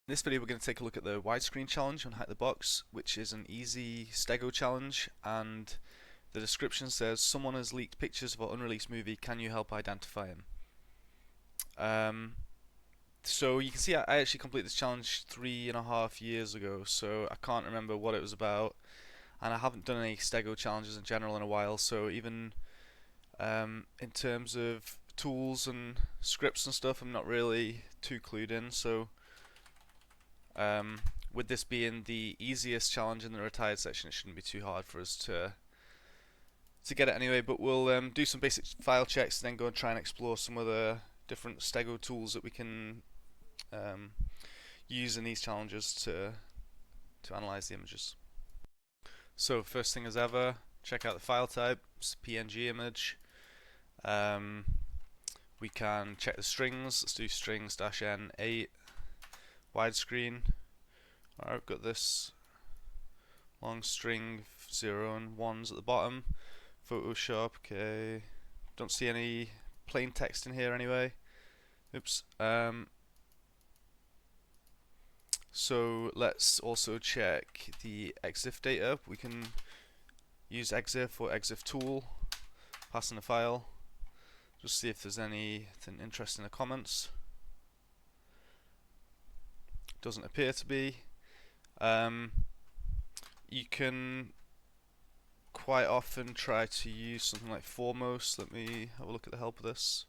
In this video we're going to take a look at the widescreen challenge on HackTheBox, which is an easy stego challenge, and the description says someone has leaked pictures of an unreleased movie, can you help identify him? So you can see I actually completed this challenge 3.5 years ago, so I can't remember what it was about, and I haven't done any stego challenges in general in a while, so even in terms of tools and scripts and stuff I'm not really too clued in, so with this being the easiest challenge in the retired section, it shouldn't be too hard for us to get it anyway. But we'll do some basic file checks and then go and try and explore some of the different stego tools that we can use in these challenges to analyze the images. So first thing as ever, check out the file type. It's a PNG image. We can check the strings. Let's do strings -n8 widescreen. Alright, I've got this long string 0 and 1s at the bottom. Photoshop, okay. Don't see any plain text in here anyway. Oops. So let's also check the EXIF data. We can use EXIF or EXIF tool, pass in a file, just see if there's anything interesting in the comments. Doesn't appear to be. You can quite often try to use something like foremost. Let me have a look at the help of this.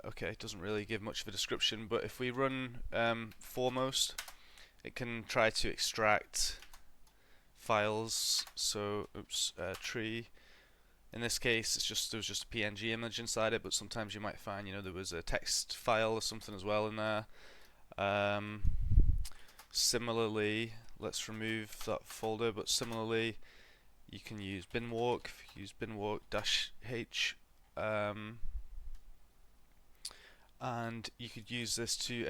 Okay, it doesn't really give much of a description, but if we run foremost, it can try to extract files. So, tree. In this case, there was just a PNG image inside it, but sometimes you might find, there was a text file or something as well in there. Similarly, let's remove that folder, but similarly you can use binwalk. Use binwalk-h, and you could use this to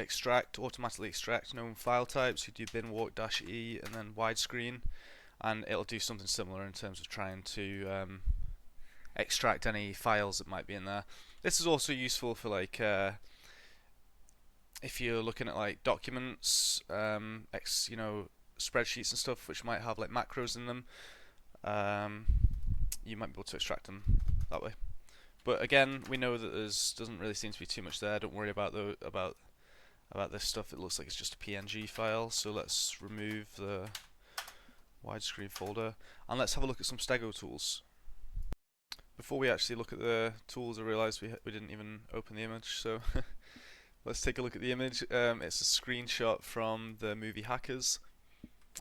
automatically extract known file types. You do binwalk-e and then widescreen, and it'll do something similar in terms of trying to extract any files that might be in there. This is also useful for like if you're looking at like documents, spreadsheets and stuff, which might have like macros in them, you might be able to extract them that way. But again, we know that doesn't really seem to be too much there. Don't worry about this stuff. It looks like it's just a PNG file. So let's remove the widescreen folder and let's have a look at some stego tools. Before we actually look at the tools, I realised we didn't even open the image. So. Let's take a look at the image. It's a screenshot from the movie Hackers,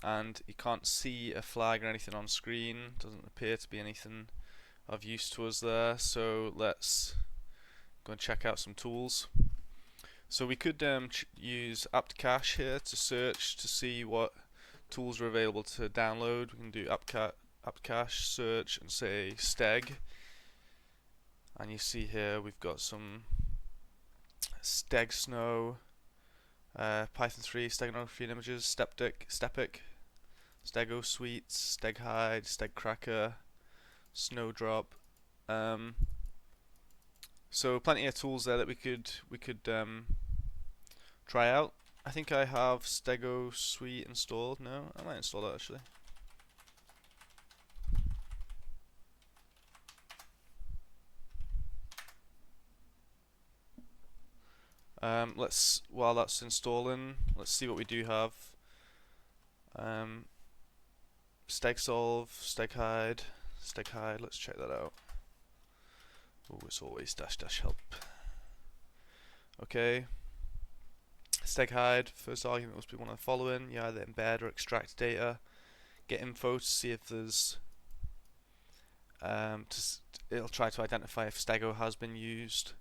and you can't see a flag or anything on screen. Doesn't appear to be anything of use to us there. So let's go and check out some tools. So we could use apt-cache here to search to see what tools are available to download. We can do apt-cache search and say steg, and you see here we've got some steg snow, Python 3, steganography and images, stepic, stegosuite, steghide, stegcracker, snowdrop. So plenty of tools there that we could try out. I think I have stegosuite installed. No, I might install it actually. While that's installing, let's see what we do have. Stegsolve, steghide, let's check that out. Oh, it's always --help. Okay. Steghide, first argument must be one of the following. You either embed or extract data. Get info to see if there's it'll try to identify if stego has been used.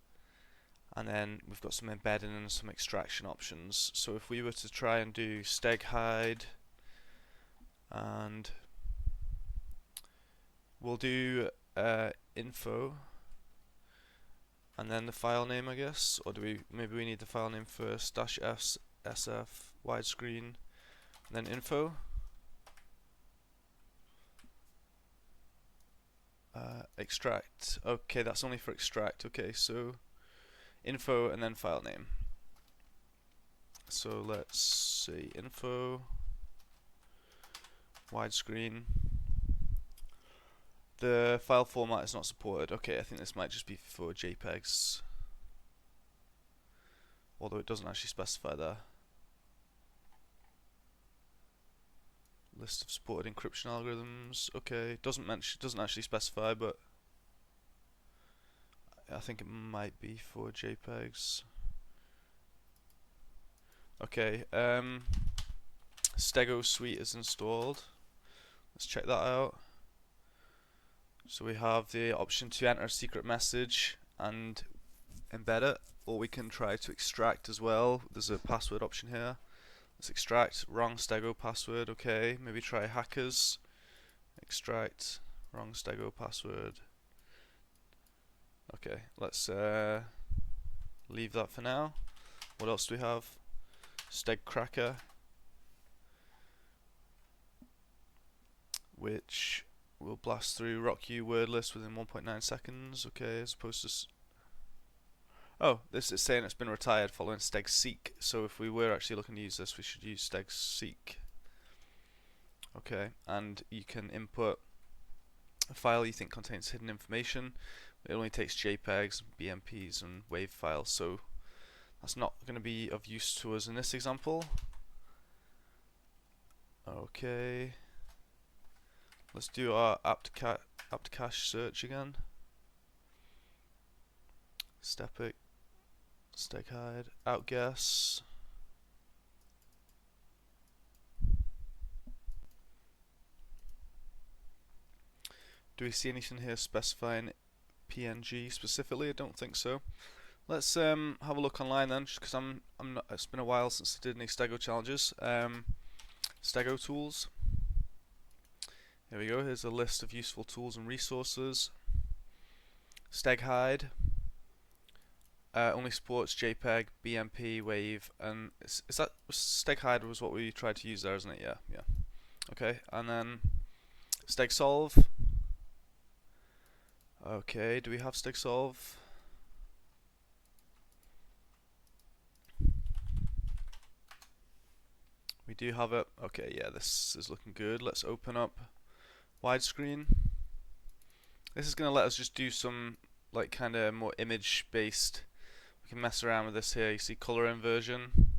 And then we've got some embedding and some extraction options. So if we were to try and do steghide, and we'll do info and then the file name, I guess, or maybe we need the file name first, -sf widescreen and then info. Extract. Okay, that's only for extract. Okay, so info and then file name. So let's see, info, widescreen. The file format is not supported. Okay, I think this might just be for JPEGs, although it doesn't actually specify there. List of supported encryption algorithms. Okay, doesn't actually specify, but I think it might be for JPEGs. Okay, stegosuite is installed. Let's check that out. So we have the option to enter a secret message and embed it, or we can try to extract as well. There's a password option here. Let's extract wrong stego password. Okay, maybe try hackers. Extract wrong stego password. Okay, let's leave that for now. What else do we have? Steg cracker, which will blast through RockU word list within 1.9 seconds. Okay, as opposed to oh, this is saying it's been retired following stegosuite. So if we were actually looking to use this, we should use stegosuite. Okay, and you can input a file you think contains hidden information. It only takes JPEGs, BMPs, and WAV files, so that's not going to be of use to us in this example. Okay, let's do our apt-cache search again. Stepic, steg hide, outguess. Do we see anything here specifying PNG specifically? I don't think so. Let's have a look online then, just because I'm not. It's been a while since I did any Stego challenges. Stego tools. Here we go. Here's a list of useful tools and resources. Steg hide only supports JPEG, BMP, WAV, and is that steg hide was what we tried to use there, isn't it? Yeah, yeah. Okay, and then steg solve. Okay, do we have steg solve? We do have it. Okay, yeah, this is looking good. Let's open up widescreen. This is going to let us just do some like kind of more image based. We can mess around with this here. You see color inversion.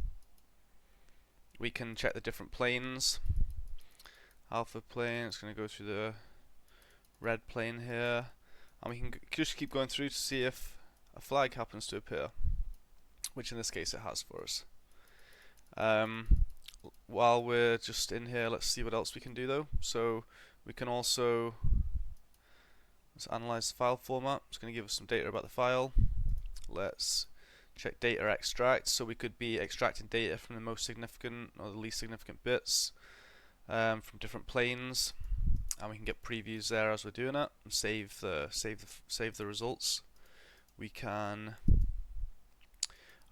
We can check the different planes. Alpha plane, it's going to go through the red plane here. And we can just keep going through to see if a flag happens to appear, which in this case it has for us. While we're just in here, let's see what else we can do though. So we can also let's analyze the file format. It's going to give us some data about the file. Let's check data extract. So we could be extracting data from the most significant or the least significant bits from different planes, and we can get previews there as we're doing it and save the results. We can.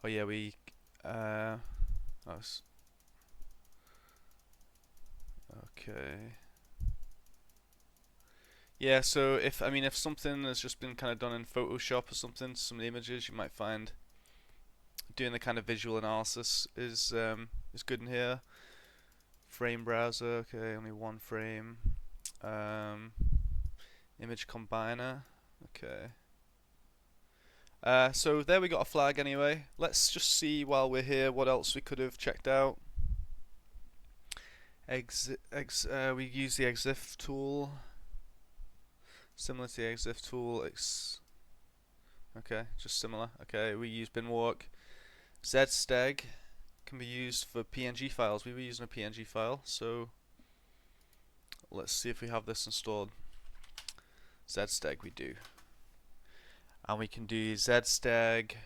Oh yeah, we. Okay. Yeah, so if something has just been kind of done in Photoshop or something, some of the images, you might find doing the kind of visual analysis is good in here. Frame browser, okay, only one frame. Image combiner, okay. So there we got a flag anyway. Let's just see while we're here what else we could have checked out. We use the exif tool. Similar to the exif tool. Okay, just similar. Okay, we use binwalk. Zsteg can be used for PNG files. We were using a PNG file, so let's see if we have this installed. Zsteg we do. And we can do zsteg.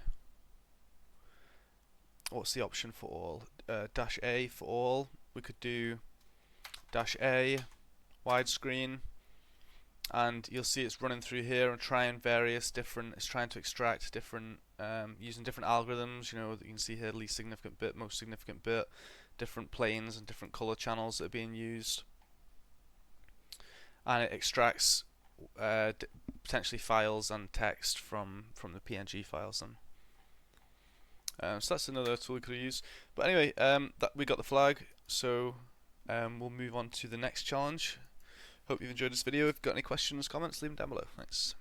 What's the option for all? -A for all. We could do -A, widescreen, and you'll see it's running through here and trying various different. It's trying to extract different, using different algorithms. You know, you can see here least significant bit, most significant bit, different planes and different color channels that are being used, and it extracts potentially files and text from the PNG files. So that's another tool we could use. But anyway, that we got the flag, so we'll move on to the next challenge. Hope you've enjoyed this video. If you've got any questions, comments, leave them down below. Thanks.